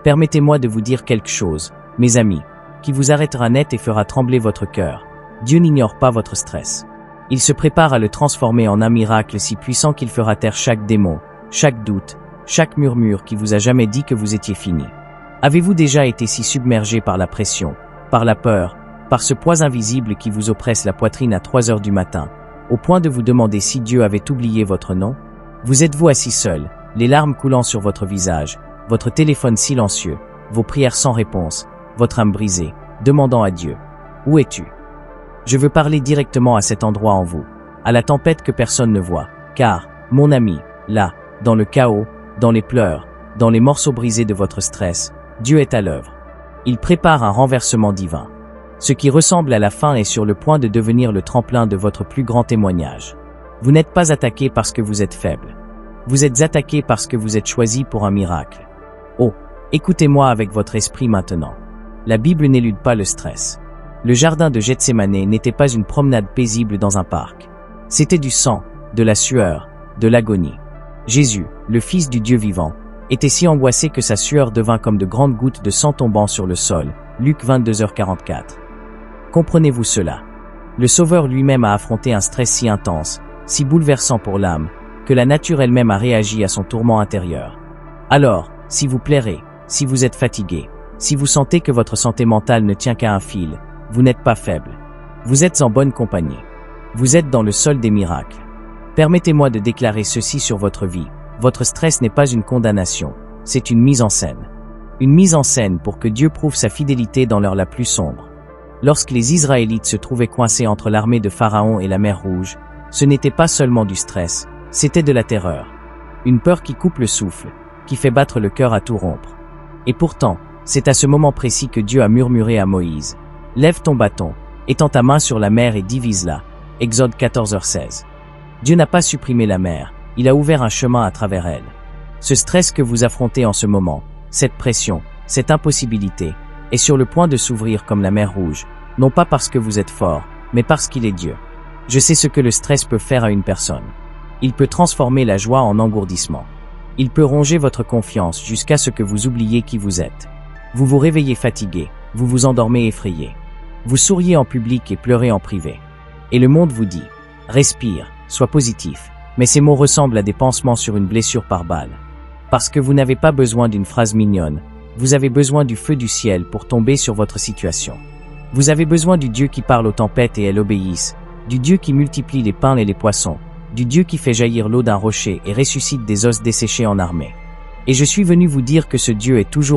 Permettez-moi de vous dire quelque chose, mes amis, qui vous arrêtera net et fera trembler votre cœur. Dieu n'ignore pas votre stress. Il se prépare à le transformer en un miracle si puissant qu'il fera taire chaque démon, chaque doute, chaque murmure qui vous a jamais dit que vous étiez fini. Avez-vous déjà été si submergé par la pression, par la peur, par ce poids invisible qui vous oppresse la poitrine à 3 heures du matin, au point de vous demander si Dieu avait oublié votre nom? Vous êtes-vous assis seul, les larmes coulant sur votre visage, votre téléphone silencieux, vos prières sans réponse, votre âme brisée, demandant à Dieu: où es-tu? Je veux parler directement à cet endroit en vous, à la tempête que personne ne voit, car, mon ami, là, dans le chaos, dans les pleurs, dans les morceaux brisés de votre stress, Dieu est à l'œuvre. Il prépare un renversement divin. Ce qui ressemble à la fin est sur le point de devenir le tremplin de votre plus grand témoignage. Vous n'êtes pas attaqué parce que vous êtes faible. Vous êtes attaqué parce que vous êtes choisi pour un miracle. Oh, écoutez-moi avec votre esprit maintenant. La Bible n'élude pas le stress. Le jardin de Gethsémanée n'était pas une promenade paisible dans un parc. C'était du sang, de la sueur, de l'agonie. Jésus, le Fils du Dieu vivant, était si angoissé que sa sueur devint comme de grandes gouttes de sang tombant sur le sol. Luc 22h44. Comprenez-vous cela? Le Sauveur lui-même a affronté un stress si intense, si bouleversant pour l'âme, que la nature elle-même a réagi à son tourment intérieur. Alors, si vous plairez, si vous êtes fatigué, si vous sentez que votre santé mentale ne tient qu'à un fil, vous n'êtes pas faible. Vous êtes en bonne compagnie. Vous êtes dans le sol des miracles. Permettez-moi de déclarer ceci sur votre vie. Votre stress n'est pas une condamnation, c'est une mise en scène. Une mise en scène pour que Dieu prouve sa fidélité dans l'heure la plus sombre. Lorsque les Israélites se trouvaient coincés entre l'armée de Pharaon et la mer Rouge, ce n'était pas seulement du stress, c'était de la terreur. Une peur qui coupe le souffle, qui fait battre le cœur à tout rompre. Et pourtant, c'est à ce moment précis que Dieu a murmuré à Moïse: « Lève ton bâton, étends ta main sur la mer et divise-la. » Exode 14h16. Dieu n'a pas supprimé la mer, il a ouvert un chemin à travers elle. Ce stress que vous affrontez en ce moment, cette pression, cette impossibilité, est sur le point de s'ouvrir comme la mer Rouge, non pas parce que vous êtes fort, mais parce qu'il est Dieu. Je sais ce que le stress peut faire à une personne. Il peut transformer la joie en engourdissement. Il peut ronger votre confiance jusqu'à ce que vous oubliez qui vous êtes. Vous vous réveillez fatigué, vous vous endormez effrayé. Vous souriez en public et pleurez en privé. Et le monde vous dit: respire, sois positif. Mais ces mots ressemblent à des pansements sur une blessure par balle. Parce que vous n'avez pas besoin d'une phrase mignonne, vous avez besoin du feu du ciel pour tomber sur votre situation. Vous avez besoin du Dieu qui parle aux tempêtes et elles obéissent, du Dieu qui multiplie les pains et les poissons, du Dieu qui fait jaillir l'eau d'un rocher et ressuscite des os desséchés en armée. Et je suis venu vous dire que ce Dieu est toujours